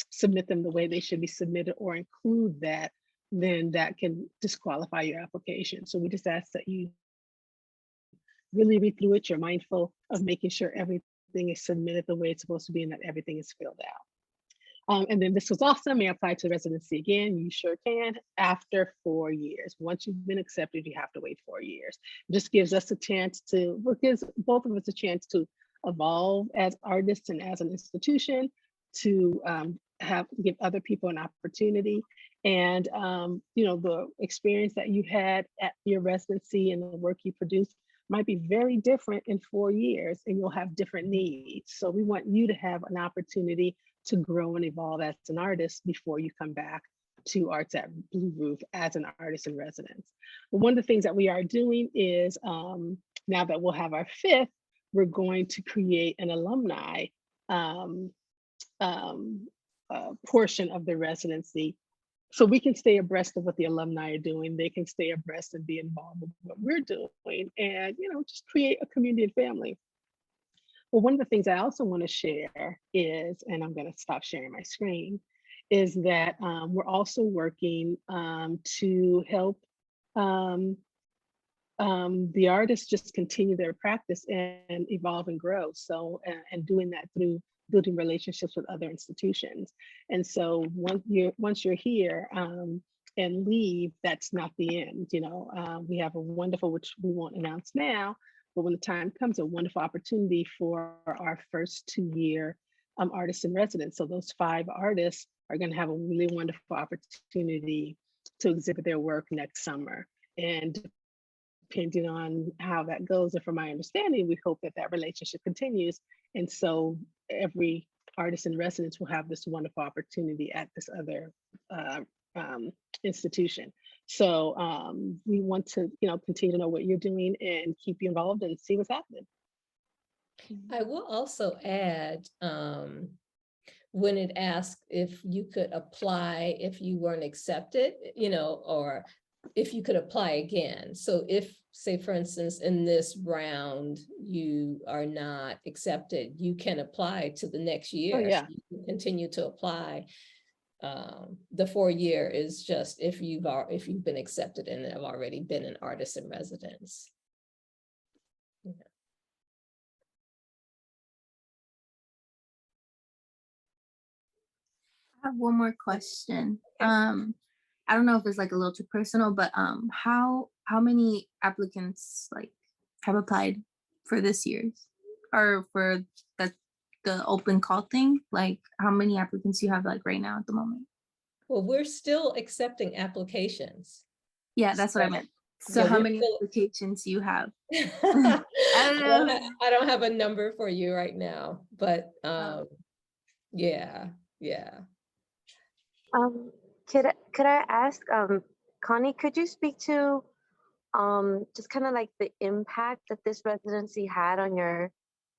submit them the way they should be submitted or include that, then that can disqualify your application. So we just ask that you really read through it. You're mindful of making sure everything is submitted the way it's supposed to be and that everything is filled out. And then this was awesome. May I apply to residency again? You sure can. After 4 years, once you've been accepted, you have to wait 4 years. Just gives us a chance to, well, gives both of us a chance to evolve as artists and as an institution, to give other people an opportunity. And the experience that you had at your residency and the work you produced might be very different in 4 years, and you'll have different needs. So we want you to have an opportunity to grow and evolve as an artist before you come back to Arts at Blue Roof as an artist in residence. But one of the things that we are doing is, now that we'll have our 5th, we're going to create an alumni portion of the residency, so we can stay abreast of what the alumni are doing. They can stay abreast and be involved with what we're doing, and just create a community and family. Well, one of the things I also want to share is, and I'm going to stop sharing my screen, is that we're also working to help the artists just continue their practice and evolve and grow. So, and doing that through building relationships with other institutions. And so once you're here and leave, that's not the end. We have a wonderful, which we won't announce now, but when the time comes, a wonderful opportunity for our first 2-year artists in residence. So those 5 artists are going to have a really wonderful opportunity to exhibit their work next summer. And depending on how that goes, and from my understanding, we hope that that relationship continues. And so every artist in residence will have this wonderful opportunity at this other institution. So we want to, continue to know what you're doing and keep you involved and see what's happening. I will also add, when it asked if you could apply if you weren't accepted, or if you could apply again. So if, say, for instance, in this round, you are not accepted, you can apply to the next year. Oh, yeah. So you can continue to apply. The 4-year is just if you've been accepted and have already been an artist in residence. Yeah. I have one more question. I don't know if it's like a little too personal, but how many applicants have applied for this year's, or for the open call thing? Like, how many applicants you have right now at the moment? Well, we're still accepting applications. Yeah, that's what I meant. So Yeah, how we're many still- applications you have? I don't have a number for you right now, but yeah. Could I ask, Connie, could you speak to just kind of like the impact that this residency had on your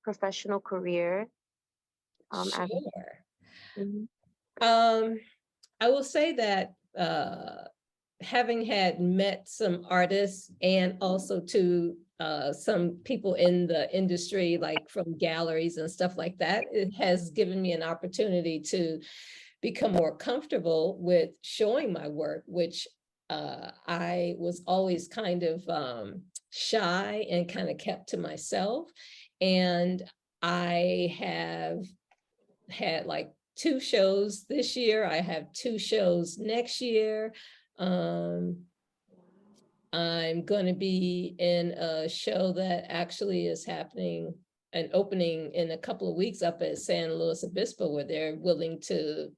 professional career? Sure. Mhm. I will say that having had met some artists and also to some people in the industry, like from galleries and stuff like that, it has given me an opportunity to become more comfortable with showing my work, which I was always kind of shy and kind of kept to myself. And I have had 2 shows this year. I have 2 shows next year. I'm going to be in a show that actually is happening, an opening in a couple of weeks up at San Luis Obispo, where they're willing to,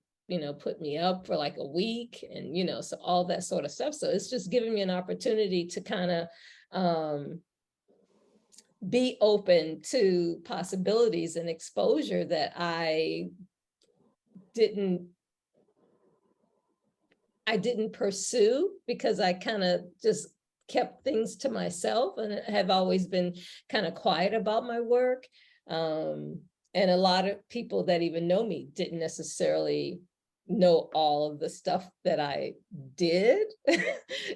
put me up for a week, and, so all that sort of stuff. So it's just giving me an opportunity to kind of be open to possibilities and exposure that I didn't pursue, because I kind of just kept things to myself and have always been kind of quiet about my work. And a lot of people that even know me didn't necessarily know all of the stuff that I did,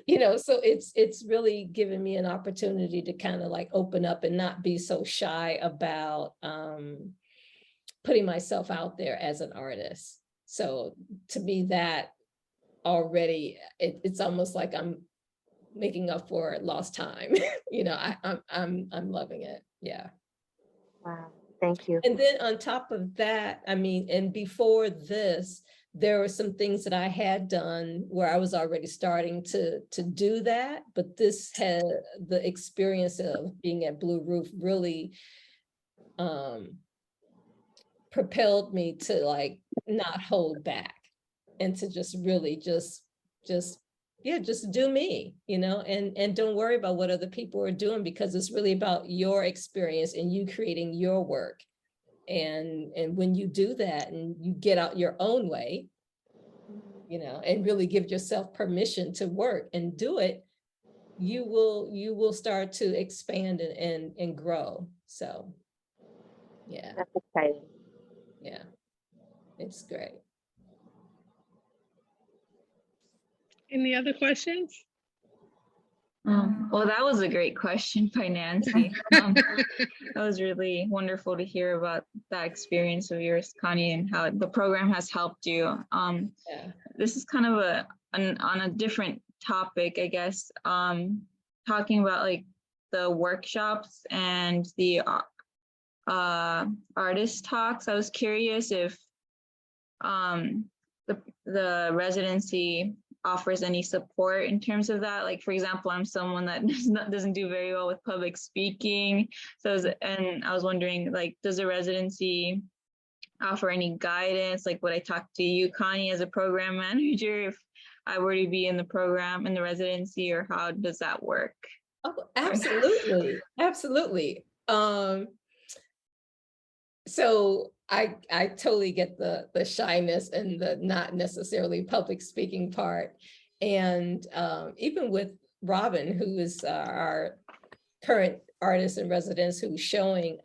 you know, so it's really given me an opportunity to kind of like open up and not be so shy about putting myself out there as an artist. So to me, that already, it's almost like I'm making up for lost time. You know, I'm loving it. Yeah. Wow, thank you. And then on top of that, I mean, and before this, there were some things that I had done where I was already starting to do that, but this had the experience of being at Blue Roof really propelled me to like not hold back and to just really just do me, you know, and don't worry about what other people are doing, because it's really about your experience and you creating your work. And when you do that and you get out your own way, you know, and really give yourself permission to work and do it, you will start to expand and grow. So yeah, That's exciting. yeah, it's great. Any other questions? Well, that was a great question by Nancy. That was really wonderful to hear about that experience of yours, Connie, and how the program has helped you. Yeah. This is kind of on a different topic, I guess, talking about like the workshops and the artist talks. I was curious if the residency offers any support in terms of that. Like, for example, I'm someone that doesn't do very well with public speaking. And I was wondering, like, does the residency offer any guidance? Like, would I talk to you, Connie, as a program manager if I were to be in the program, in the residency, or how does that work? Oh, absolutely. Absolutely. So I totally get the shyness and the not necessarily public speaking part. And even with Robin, who is our current artist in residence who's showing,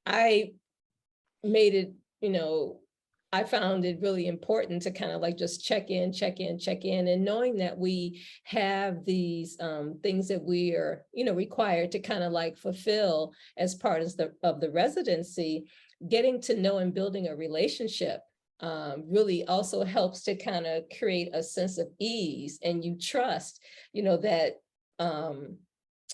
I made it, you know, I found it really important to kind of like just check in, and knowing that we have these things that we are, you know, required to kind of like fulfill as part of the residency. Getting to know and building a relationship really also helps to kind of create a sense of ease, and you trust, you know, that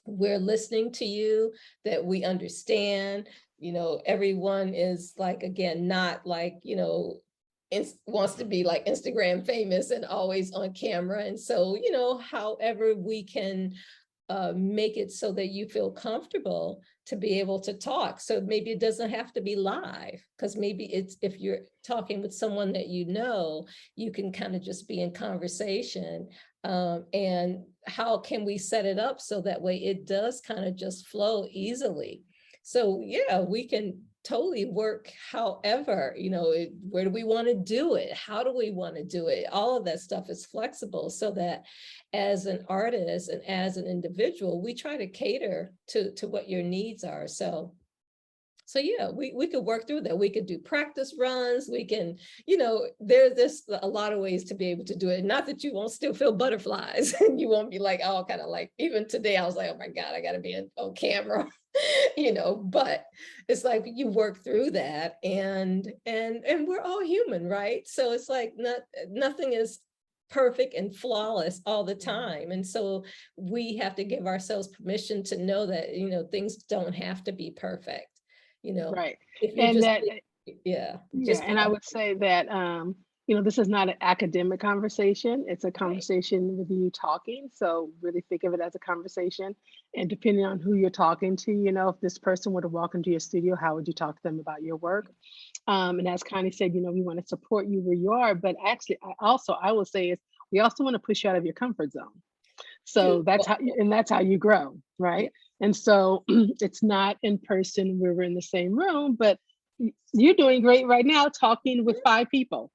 we're listening to you, that we understand. You know, everyone is like, again, not like, you know, wants to be like Instagram famous and always on camera. And so, you know, however we can make it so that you feel comfortable to be able to talk. So maybe it doesn't have to be live, because maybe it's, if you're talking with someone that you know, you can kind of just be in conversation. And how can we set it up so that way it does kind of just flow easily? So yeah, we can totally work however, you know, where do we want to do it? How do we want to do it? All of that stuff is flexible, so that as an artist and as an individual, we try to cater to what your needs are. So yeah, we could work through that. We could do practice runs. We can, you know, there's a lot of ways to be able to do it. Not that you won't still feel butterflies and you won't be like, oh, kind of like, even today, I was like, oh my God, I got to be on camera, you know, but it's like you work through that, and we're all human, right? So it's like nothing is perfect and flawless all the time. And so we have to give ourselves permission to know that, you know, things don't have to be perfect. You know, Right. if you And just, that, yeah, yeah, and I would say that, you know, this is not an academic conversation. It's a conversation with you talking. So really think of it as a conversation. And depending on who you're talking to, you know, if this person were to walk into your studio, how would you talk to them about your work? And as Connie said, you know, we want to support you where you are, but actually, I will say is we also want to push you out of your comfort zone. So that's how you grow, right? And so it's not in person where we're in the same room, but you're doing great right now talking with 5 people.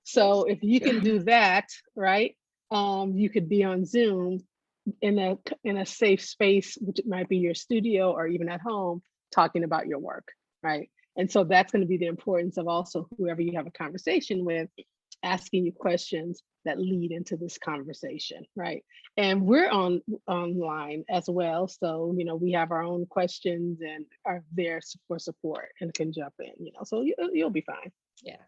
So if you can do that, right? You could be on Zoom in a safe space, which might be your studio or even at home, talking about your work, right? And so that's going to be the importance of also whoever you have a conversation with, asking you questions that lead into this conversation, right? And we're online as well, so we have our own questions and are there for support and can jump in, so you'll be fine. Yeah.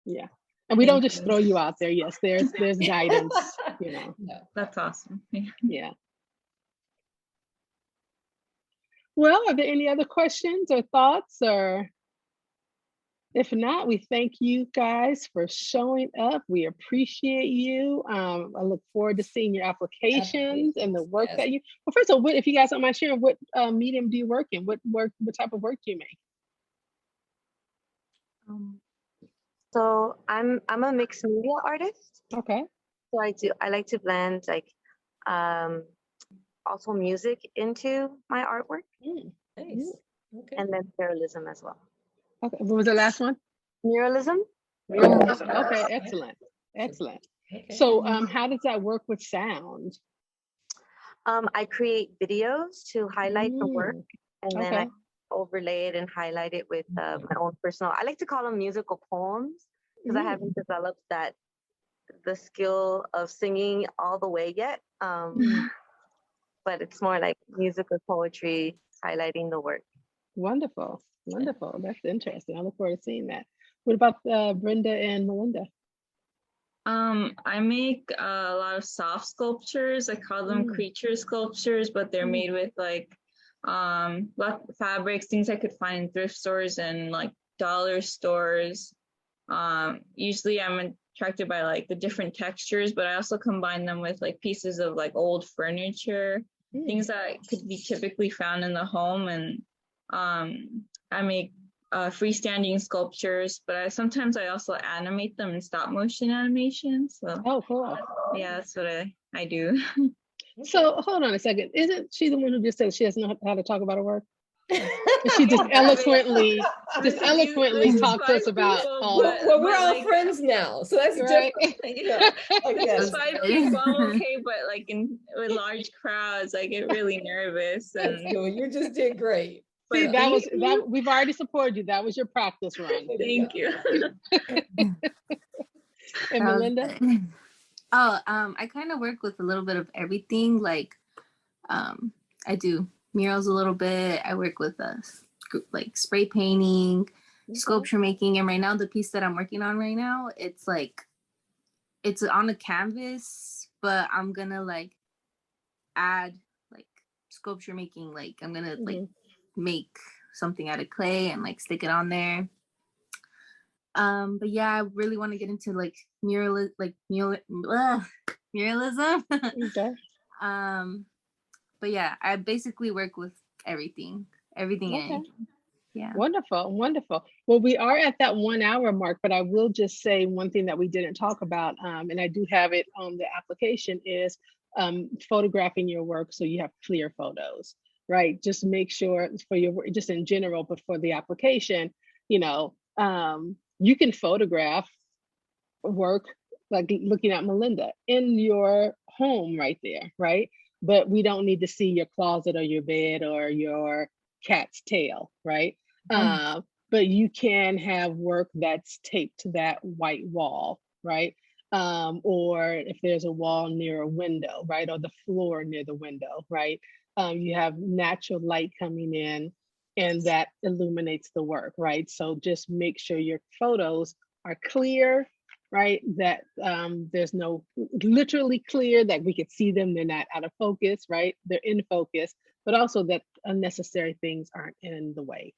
Yeah. And we Thank don't just you. throw you out there. Yes, there's guidance, No. That's awesome. Yeah. Well, are there any other questions or thoughts? Or if not, we thank you guys for showing up. We appreciate you. I look forward to seeing your applications and the work Yes. that you. Well, first of all, if you guys don't mind sharing, what medium do you work in? What type of work do you make? So I'm a mixed media artist. Okay. So I like to blend like also music into my artwork Nice. Okay. and then muralism as well. Okay. What was the last one? Muralism. Okay. Excellent. Excellent. Okay. So, how does that work with sound? I create videos to highlight the work, and then I Okay. overlay it and highlight it with my own personal. I like to call them musical poems because I haven't developed the skill of singing all the way yet. But it's more like musical poetry highlighting the work. Wonderful. Wonderful. That's interesting. I look forward to seeing that. What about Brenda and Melinda? I make a lot of soft sculptures. I call them creature sculptures, but they're made with like fabrics, things I could find in thrift stores and like dollar stores. Usually I'm attracted by like the different textures, but I also combine them with like pieces of like old furniture, things that could be typically found in the home. And I make freestanding sculptures, but sometimes I also animate them in stop motion animation. So Oh, cool. yeah, that's what I do. So hold on a second. Isn't she the one who just said she doesn't know how to talk about her work? And she just eloquently talked to us about all. Well, we're all friends now, so that's Right. different. I guess. 5 people, I'm okay, but like with large crowds, I get really nervous. And You just did great. See, we've already supported you. That was your practice run. Thank you. And Melinda? I kind of work with a little bit of everything. Like, I do murals a little bit. I work with like spray painting, sculpture making, and right now the piece that I'm working on right now, it's on a canvas, but I'm gonna like add like sculpture making. Like I'm gonna like make something out of clay and like stick it on there. But yeah, I really want to get into like muralism. Okay. But yeah, I basically work with everything. Okay. Yeah. Wonderful. Well, we are at that 1 hour mark, but I will just say one thing that we didn't talk about, and I do have it on the application, is photographing your work so you have clear photos, right? Just make sure for your work, just in general, but for the application, you can photograph work, like looking at Melinda in your home right there, right? But we don't need to see your closet or your bed or your cat's tail, right? But you can have work that's taped to that white wall, right? Or if there's a wall near a window, right? Or the floor near the window, right? You have natural light coming in and that illuminates the work, right? So just make sure your photos are clear, right? That there's no literally clear, that we could see them, they're not out of focus, right? They're in focus, but also that unnecessary things aren't in the way,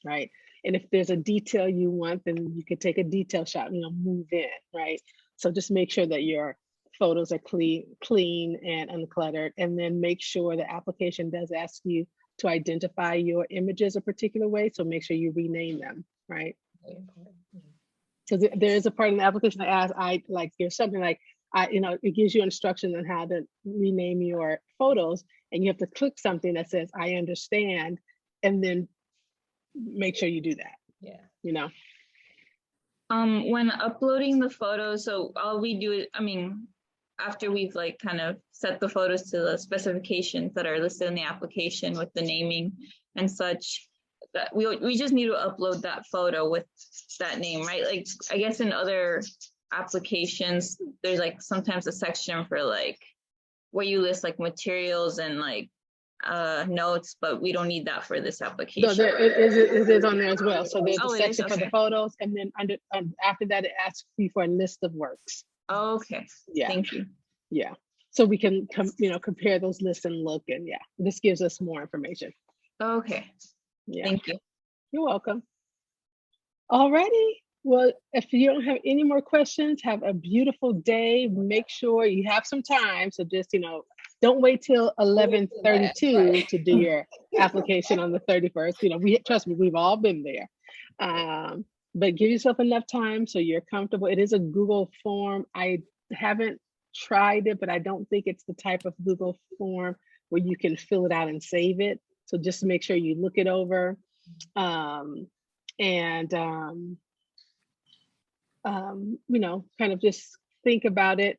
right? And if there's a detail you want, then you could take a detail shot, move in, right? So just make sure that your photos are clean and uncluttered, and then make sure the application does ask you to identify your images a particular way. So make sure you rename them, right? Because there is a part in the application that asks, there's something like, it gives you instructions on how to rename your photos, and you have to click something that says, I understand, and then make sure you do that. Yeah. When uploading the photos, so all we do is, after we've like kind of set the photos to the specifications that are listed in the application with the naming and such, that we just need to upload that photo with that name, right? Like, I guess in other applications, there's like sometimes a section for like where you list like materials and like notes, but we don't need that for this No, application. it is on there as well. So there's a Oh, it is? section for the Okay. photos, and then after that, it asks you for a list of works. Okay, Yeah, thank you. yeah. So we can compare those lists and look, and yeah, this gives us more information. Okay, Yeah, thank you. you're welcome. Alrighty. Well, if you don't have any more questions, have a beautiful day. Make sure you have some time. So just, don't wait till 11:32 Right. to do your application on the 31st. Trust me, we've all been there. But give yourself enough time so you're comfortable. It is a Google form. I haven't tried it, but I don't think it's the type of Google form where you can fill it out and save it. So just make sure you look it over. Kind of just think about it,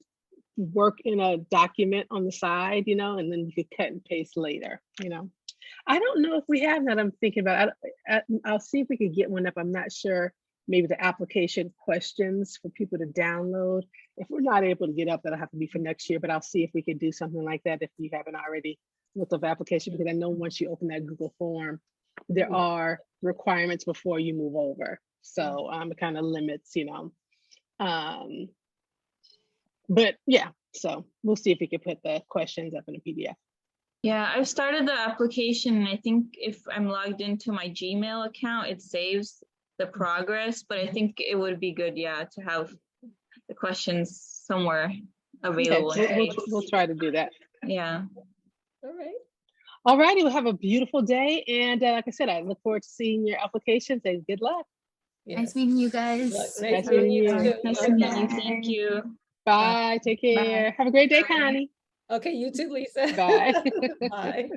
work in a document on the side, and then you could cut and paste later, I don't know if we have that. I'm thinking about it. I'll see if we can get one up. I'm not sure. Maybe the application questions for people to download. If we're not able to get up, that'll have to be for next year, but I'll see if we could do something like that if you haven't already looked up application, because I know once you open that Google form, there are requirements before you move over. So it kind of limits, but yeah, so we'll see if we can put the questions up in a PDF. Yeah, I've started the application, and I think if I'm logged into my Gmail account, it saves the progress, but I think it would be good, to have the questions somewhere available. Okay, we'll try to do that. Yeah. All right. All righty, we'll have a beautiful day. And like I said, I look forward to seeing your applications, and good luck. Yes. Nice meeting you guys. Nice meeting you too. Nice to Okay. meet you. Thank you. Bye, take care. Bye. Have a great day, Bye. Connie. Okay, you too, Lisa. Bye. Bye.